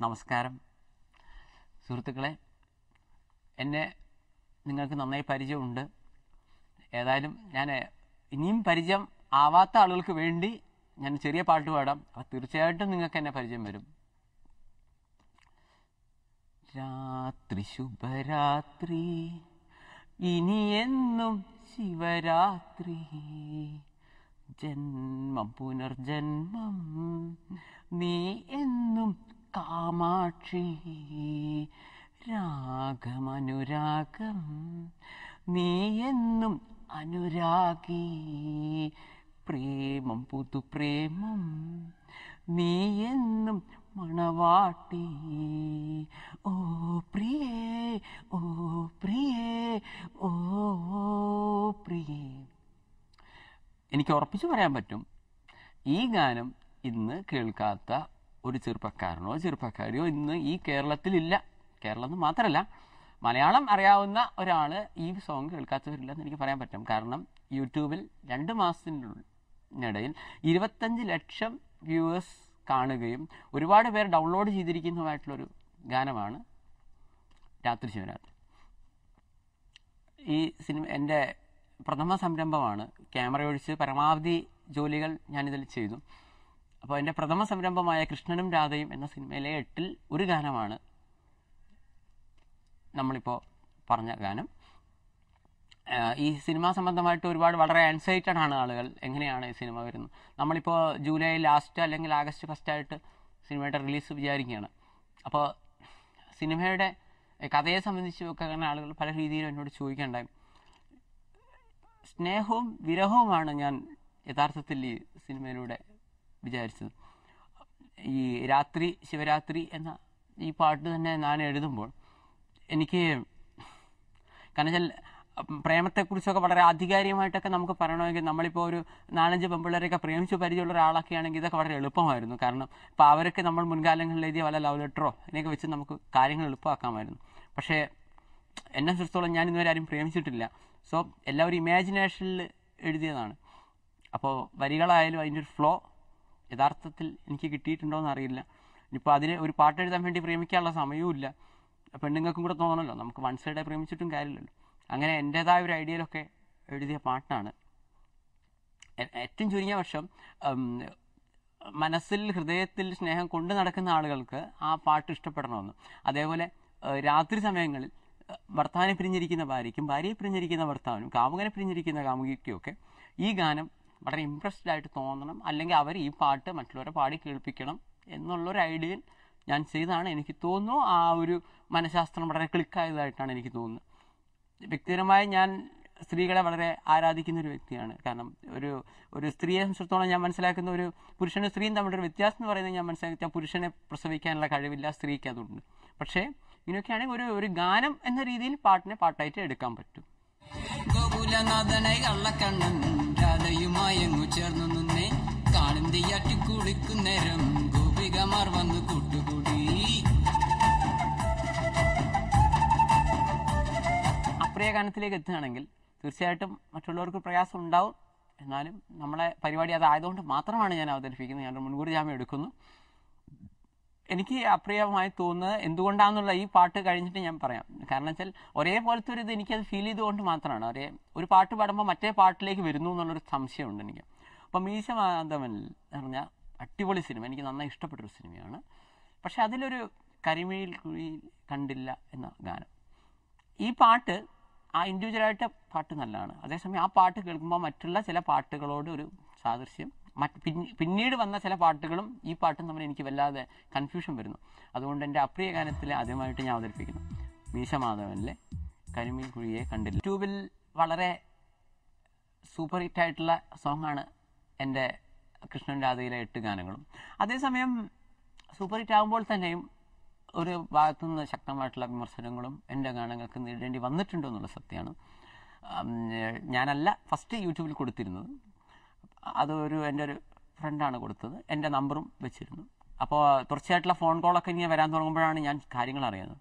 നമസ്കാരം സുഹൃത്തുക്കളെ, എന്നെ നിങ്ങൾക്ക് നന്നായി പരിചയമുണ്ട്. ഏതായാലും ഞാൻ ഇനിയും പരിചയം ആവാത്ത ആളുകൾക്ക് വേണ്ടി ഞാൻ ചെറിയ പാട്ട് പാടാം. അപ്പോൾ തീർച്ചയായിട്ടും നിങ്ങൾക്ക് എന്നെ പരിചയം വരും. രാത്രി ശുഭരാത്രി, ഇനി എന്നും ശിവരാത്രി, ജന്മം പുനർജന്മം നീ എന്നും കാമാക്ഷി, രാഗമനുരാഗം നീ എന്നും അനുരാഗി, പ്രേമം പുതുപ്രേമം നീ എന്നും മണവാട്ടി, ഓ പ്രിയേ ഓ പ്രിയേ ഓ പ്രിയേ. എനിക്ക് ഉറപ്പിച്ചു പറയാൻ പറ്റും, ഈ ഗാനം ഇന്ന് കേൾക്കാത്ത ഒരു ചെറുപ്പക്കാരനോ ചെറുപ്പക്കാരിയോ ഇന്ന് ഈ കേരളത്തിലില്ല. കേരളം എന്ന് മാത്രമല്ല, മലയാളം അറിയാവുന്ന ഒരാൾ ഈ സോങ് കേൾക്കാത്തവരില്ലെന്ന് എനിക്ക് പറയാൻ പറ്റും. കാരണം യൂട്യൂബിൽ 2 മാസത്തിനിടയിൽ 25 ലക്ഷം വ്യൂവേഴ്സ് കാണുകയും ഒരുപാട് പേർ ഡൗൺലോഡ് ചെയ്തിരിക്കുന്നതുമായിട്ടുള്ളൊരു ഗാനമാണ് രാത്രി ശിവരാത്രി. ഈ സിനിമ എൻ്റെ പ്രഥമ സംരംഭമാണ്. ക്യാമറ ഒഴിച്ച് പരമാവധി ജോലികൾ ഞാനിതിൽ ചെയ്തു. അപ്പോൾ എൻ്റെ പ്രഥമ സംരംഭമായ കൃഷ്ണനും രാധയും എന്ന സിനിമയിലെ 8-ൽ ഒരു ഗാനമാണ് നമ്മളിപ്പോൾ പറഞ്ഞ ഗാനം. ഈ സിനിമ സംബന്ധമായിട്ട് ഒരുപാട് വളരെ ആൻസൈറ്റഡ് ആണ് ആളുകൾ. എങ്ങനെയാണ് ഈ സിനിമ വരുന്നത്? നമ്മളിപ്പോൾ ജൂലൈ ലാസ്റ്റ് അല്ലെങ്കിൽ ആഗസ്റ്റ് ഫസ്റ്റായിട്ട് സിനിമയുടെ റിലീസ് വിചാരിക്കുകയാണ്. അപ്പോൾ സിനിമയുടെ കഥയെ സംബന്ധിച്ച് ഒക്കെ അങ്ങനെ ആളുകൾ പല രീതിയിലും എന്നോട് ചോദിക്കേണ്ടായി. സ്നേഹവും വിരഹവുമാണ് ഞാൻ യഥാർത്ഥത്തിൽ ഈ സിനിമയിലൂടെ വിചാരിച്ചത്. ഈ രാത്രി ശിവരാത്രി എന്ന ഈ പാട്ട് തന്നെ ഞാൻ എഴുതുമ്പോൾ എനിക്ക്, കാരണം വെച്ചാൽ പ്രേമത്തെക്കുറിച്ചൊക്കെ വളരെ ആധികാരികമായിട്ടൊക്കെ നമുക്ക് പറയണമെങ്കിൽ നമ്മളിപ്പോൾ ഒരു 4-5 പെൺപിള്ളേരെയൊക്കെ പ്രേമിച്ച് പരിചയമുള്ള ഒരാളൊക്കെ ആണെങ്കിൽ ഇതൊക്കെ വളരെ എളുപ്പമായിരുന്നു. കാരണം ഇപ്പോൾ അവരൊക്കെ നമ്മൾ മുൻകാലങ്ങളിൽ എഴുതിയ വല്ല ലവ് ലെറ്ററോ ഇതിനെയൊക്കെ വെച്ച് നമുക്ക് കാര്യങ്ങൾ എളുപ്പമാക്കാമായിരുന്നു. പക്ഷേ എന്നെ സംബന്ധിച്ചിടത്തോളം ഞാൻ ഇന്നുവരെ ആരും പ്രേമിച്ചിട്ടില്ല. സോ എല്ലാവരും ഇമാജിനേഷനിൽ എഴുതിയതാണ്. അപ്പോൾ വരികളായാലും അതിൻ്റെ ഒരു ഫ്ലോ യഥാർത്ഥത്തിൽ എനിക്ക് കിട്ടിയിട്ടുണ്ടോ എന്ന് അറിയില്ല. ഇനിയിപ്പോൾ അതിന് ഒരു പാട്ട് എഴുതാൻ വേണ്ടി പ്രേമിക്കാനുള്ള സമയവും ഇല്ല. പെണ്ണുങ്ങൾക്കും കൂടെ തോന്നണമല്ലോ, നമുക്ക് വൺ സൈഡായി പ്രേമിച്ചിട്ടും കാര്യമില്ലല്ലോ. അങ്ങനെ എൻ്റേതായ ഒരു ഐഡിയയിലൊക്കെ എഴുതിയ പാട്ടാണ്. ഏറ്റവും ചുരുങ്ങിയ വർഷം മനസ്സിൽ ഹൃദയത്തിൽ സ്നേഹം കൊണ്ട് നടക്കുന്ന ആളുകൾക്ക് ആ പാട്ട് ഇഷ്ടപ്പെടണമെന്ന്. അതേപോലെ രാത്രി സമയങ്ങളിൽ ഭർത്താവിനെ പിരിഞ്ഞിരിക്കുന്ന ഭാര്യയ്ക്കും ഭാര്യയെ പിരിഞ്ഞിരിക്കുന്ന ഭർത്താവിനും കാമുകനെ പിരിഞ്ഞിരിക്കുന്ന കാമുകിക്കും ഒക്കെ ഈ ഗാനം വളരെ ഇംപ്രസ്ഡ് ആയിട്ട് തോന്നണം, അല്ലെങ്കിൽ അവർ ഈ പാട്ട് മറ്റുള്ളവരെ പാടി കേൾപ്പിക്കണം എന്നുള്ളൊരു ഐഡിയയിൽ ഞാൻ ചെയ്തതാണ്. എനിക്ക് തോന്നുന്നു ആ ഒരു മനഃശാസ്ത്രം വളരെ ക്ലിക്കായതായിട്ടാണ് എനിക്ക് തോന്നുന്നത്. വ്യക്തിപരമായി ഞാൻ സ്ത്രീകളെ വളരെ ആരാധിക്കുന്ന ഒരു വ്യക്തിയാണ്. കാരണം ഒരു സ്ത്രീയെ സംബന്ധിച്ചിടത്തോളം ഞാൻ മനസ്സിലാക്കുന്ന ഒരു പുരുഷനും സ്ത്രീയും തമ്മിലൊരു വ്യത്യാസം എന്ന് പറയുന്നത് ഞാൻ മനസ്സിലാക്കിയ പുരുഷനെ പ്രസവിക്കാനുള്ള കഴിവില്ല, സ്ത്രീക്ക് അതുണ്ട്. പക്ഷേ ഇങ്ങനെയൊക്കെയാണെങ്കിൽ ഒരു ഗാനം എന്ന രീതിയിൽ പാട്ടിനെ പാട്ടായിട്ട് എടുക്കാൻ പറ്റും. ഗോകുലനാഥനെ കള്ളക്കണ്ണൻ രാധയുമായങ്ങു ചേർന്നു നിന്നേ കാളിന്തിയാട്ടി കുളിക്കുന്നേരം ഗോപികമാർ വന്നു കൂട്ടുകൂടി. അപ്രിയ ഗാനത്തിലേക്ക് എത്തുകയാണെങ്കിൽ തീർച്ചയായിട്ടും മറ്റുള്ളവർക്ക് പ്രയാസം ഉണ്ടാവും. എന്നാലും നമ്മളെ പരിപാടി അതായതുകൊണ്ട് മാത്രമാണ് ഞാൻ അവതരിപ്പിക്കുന്നത്. ഞാൻ മുൻകൂർ ജാമ്യം എടുക്കുന്നു. എനിക്ക് അപ്രിയമായി തോന്നുന്നത് എന്തുകൊണ്ടാണെന്നുള്ള ഈ പാട്ട് കഴിഞ്ഞിട്ട് ഞാൻ പറയാം. കാരണം വെച്ചാൽ ഒരേപോലത്തെ ഒരു ഇത് എനിക്കത് ഫീൽ ചെയ്തുകൊണ്ട് മാത്രമാണ്. ഒരു പാട്ട് പാടുമ്പോൾ മറ്റേ പാട്ടിലേക്ക് വരുന്നു എന്നുള്ളൊരു സംശയമുണ്ട് എനിക്ക്. അപ്പം മീശ മാധവൻ എന്ന് പറഞ്ഞാൽ അടിപൊളി സിനിമ, എനിക്ക് നന്നായി ഇഷ്ടപ്പെട്ടൊരു സിനിമയാണ്. പക്ഷെ അതിലൊരു കരിമിഴിൽ കുഴിയിൽ കണ്ടില്ല എന്ന ഗാനം, ഈ പാട്ട് ആ ഇൻഡിവിജ്വലായിട്ട് പാട്ട് നല്ലതാണ്. അതേസമയം ആ പാട്ട് കേൾക്കുമ്പോൾ മറ്റുള്ള ചില പാട്ടുകളോട് ഒരു സാദൃശ്യം, പിന്നീട് വന്ന ചില പാട്ടുകളും ഈ പാട്ടും തമ്മിൽ എനിക്ക് വല്ലാതെ കൺഫ്യൂഷൻ വരുന്നു. അതുകൊണ്ട് എൻ്റെ അപ്രിയ ഗാനത്തിൽ ആദ്യമായിട്ട് ഞാൻ അവതരിപ്പിക്കുന്നു മീശ മാധവനിലെ കരിമീൻ കുഴിയെ കണ്ടില്ല. യൂട്യൂബിൽ വളരെ സൂപ്പർ ഹിറ്റ് ആയിട്ടുള്ള സോങ്ങാണ് എൻ്റെ കൃഷ്ണൻ രാധയിലെ 8 ഗാനങ്ങളും. അതേസമയം സൂപ്പർ ഹിറ്റ് ആകുമ്പോൾ തന്നെയും ഒരു ഭാഗത്തുനിന്ന് ശക്തമായിട്ടുള്ള വിമർശനങ്ങളും എൻ്റെ ഗാനങ്ങൾക്ക് നേരിടേണ്ടി വന്നിട്ടുണ്ടോ എന്നുള്ള സത്യമാണ്. ഞാനല്ല ഫസ്റ്റ് യൂട്യൂബിൽ കൊടുത്തിരുന്നത്, എൻ്റെ ഒരു ഫ്രണ്ടാണ് കൊടുത്തത്. എൻ്റെ നമ്പറും വെച്ചിരുന്നു. അപ്പോൾ തുടർച്ചയായിട്ടുള്ള ഫോൺ കോളൊക്കെ ഇനി വരാൻ തുടങ്ങുമ്പോഴാണ് ഞാൻ കാര്യങ്ങൾ അറിയുന്നത്.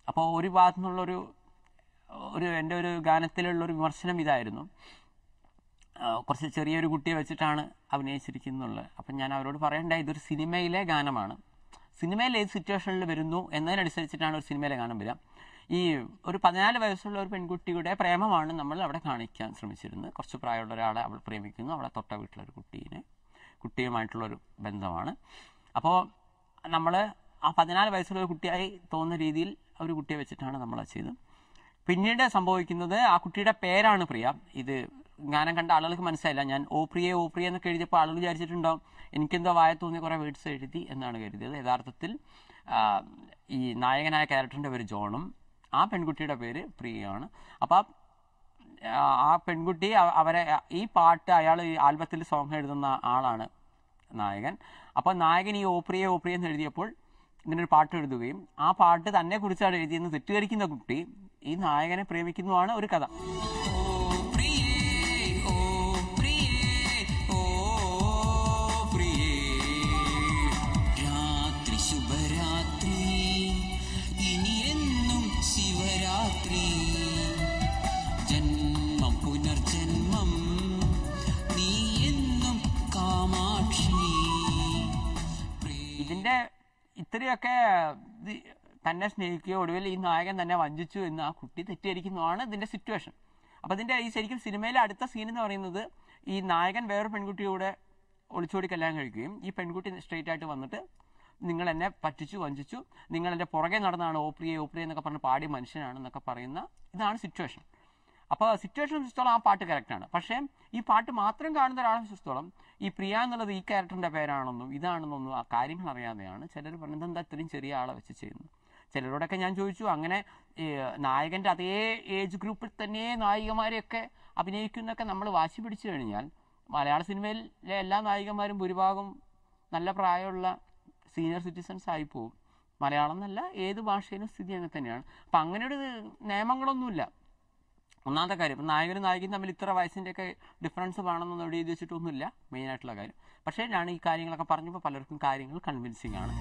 അപ്പോൾ ഒരു ഭാഗത്തു നിന്നുള്ളൊരു എൻ്റെ ഒരു ഗാനത്തിലുള്ളൊരു വിമർശനം ഇതായിരുന്നു, കുറച്ച് ചെറിയൊരു കുട്ടിയെ വെച്ചിട്ടാണ് അഭിനയിച്ചിരിക്കുന്നുള്ളത്. അപ്പം ഞാൻ അവരോട് പറയണ്ടായി, ഇതൊരു സിനിമയിലെ ഗാനമാണ്, സിനിമയിൽ ഏത് സിറ്റുവേഷനിൽ വരുന്നു എന്നതിനനുസരിച്ചിട്ടാണ് ഒരു സിനിമയിലെ ഗാനം വരിക. ഈ ഒരു 14 വയസ്സുള്ള ഒരു പെൺകുട്ടിയുടെ പ്രേമമാണ് നമ്മൾ അവിടെ കാണിക്കാൻ ശ്രമിച്ചിരുന്നത്. കുറച്ച് പ്രായമുള്ള ഒരാളെ അവൾ പ്രേമിക്കുന്നു, അവളെ തൊട്ട വീട്ടിലൊരു കുട്ടിയുമായിട്ടുള്ളൊരു ബന്ധമാണ്. അപ്പോൾ നമ്മൾ ആ 14 വയസ്സുള്ള ഒരു കുട്ടിയായി തോന്നുന്ന രീതിയിൽ ഒരു കുട്ടിയെ വെച്ചിട്ടാണ് നമ്മൾ അത് ചെയ്തത്. പിന്നീട് സംഭവിക്കുന്നത്, ആ കുട്ടിയുടെ പേരാണ് പ്രിയ. ഇത് ഗാനം കണ്ട ആളുകൾക്ക് മനസ്സിലായില്ല. ഞാൻ ഓ പ്രിയ എന്നൊക്കെ എഴുതിയപ്പോൾ ആളുകൾ വിചാരിച്ചിട്ടുണ്ടാവും എനിക്കെന്തോ വായ തോന്നിയ കുറേ വേർഡ്സ് എഴുതി എന്നാണ് കരുതിയത്. യഥാർത്ഥത്തിൽ ഈ നായകനായ ക്യാരക്ടറിൻ്റെ പേര് ജോണും ആ പെൺകുട്ടിയുടെ പേര് പ്രിയയാണ്. അപ്പോൾ ആ പെൺകുട്ടി അവരെ ഈ പാട്ട് അയാൾ ഈ ആൽബത്തിൽ സോങ് എഴുതുന്ന ആളാണ് നായകൻ. അപ്പോൾ നായകൻ ഈ ഓ പ്രിയ എന്ന് എഴുതിയപ്പോൾ ഇങ്ങനൊരു പാട്ട് എഴുതുകയും ആ പാട്ട് തന്നെ കുറിച്ചാണ് എഴുതിയെന്ന് തെറ്റിദ്ധരിക്കുന്ന കുട്ടി ഈ നായകനെ പ്രേമിക്കുന്നതാണ് ഒരു കഥ. ഇതിൻ്റെ ഇത്രയൊക്കെ തന്നെ സ്നേഹിക്കുകയോ ഒടുവിൽ ഈ നായകൻ തന്നെ വഞ്ചിച്ചു എന്ന് ആ കുട്ടി തെറ്റിദ്ധരിക്കുന്നതാണ് ഇതിൻ്റെ സിറ്റുവേഷൻ. അപ്പോൾ ഇതിൻ്റെ ഈ ശരിക്കും സിനിമയിലെ അടുത്ത സീൻ എന്ന് പറയുന്നത് ഈ നായകൻ വേറൊരു പെൺകുട്ടിയോടെ ഒളിച്ചോടി കല്യാണം കഴിക്കുകയും ഈ പെൺകുട്ടി സ്ട്രെയിറ്റ് ആയിട്ട് വന്നിട്ട് നിങ്ങൾ എന്നെ പറ്റിച്ചു വഞ്ചിച്ചു, നിങ്ങൾ എൻ്റെ പുറകെ നടന്നാണ് ഓ പ്രിയ എന്നൊക്കെ പറഞ്ഞ് പാടിയ മനുഷ്യനാണെന്നൊക്കെ പറയുന്ന ഇതാണ് സിറ്റുവേഷൻ. അപ്പോൾ സിറ്റുവേഷൻ സംബന്ധിച്ചിടത്തോളം ആ പാട്ട് കറക്റ്റാണ്. പക്ഷേ ഈ പാട്ട് മാത്രം കാണുന്ന ഒരാളെ സംബന്ധിച്ചിടത്തോളം ഈ പ്രിയ എന്നുള്ളത് ഈ ക്യാരക്ടറിൻ്റെ പേരാണെന്നും ഇതാണെന്നൊന്നും ആ കാര്യങ്ങൾ അറിയാതെയാണ് ചിലർ പറഞ്ഞത് എന്താ ഇത്രയും ചെറിയ ആളെ വെച്ച് ചെയ്യുന്നു. ചിലരോടൊക്കെ ഞാൻ ചോദിച്ചു, അങ്ങനെ നായകൻ്റെ അതേ ഏജ് ഗ്രൂപ്പിൽ തന്നെ നായികമാരെയൊക്കെ അഭിനയിക്കുന്നൊക്കെ നമ്മൾ വാശി പിടിച്ചു കഴിഞ്ഞാൽ മലയാള സിനിമയിലെ എല്ലാ നായികമാരും ഭൂരിഭാഗം നല്ല പ്രായമുള്ള സീനിയർ സിറ്റിസൺസ് ആയി പോകും. മലയാളം എന്നല്ല ഏത് ഭാഷയിലും സ്ഥിതി അങ്ങനെ തന്നെയാണ്. അപ്പം അങ്ങനെയൊരു നിയമങ്ങളൊന്നുമില്ല. ഒന്നാമത്തെ കാര്യം, ഇപ്പം നായകനും നായികയും തമ്മിൽ ഇത്ര വയസ്സിൻ്റെയൊക്കെ ഡിഫറൻസ് വേണമെന്നൊന്നും എഴുതി വെച്ചിട്ടൊന്നുമില്ല മെയിനായിട്ടുള്ള കാര്യം. പക്ഷേ ഞാൻ ഈ കാര്യങ്ങളൊക്കെ പറഞ്ഞപ്പോൾ പലർക്കും കാര്യങ്ങൾ കൺവിൻസിങ് ആണ്.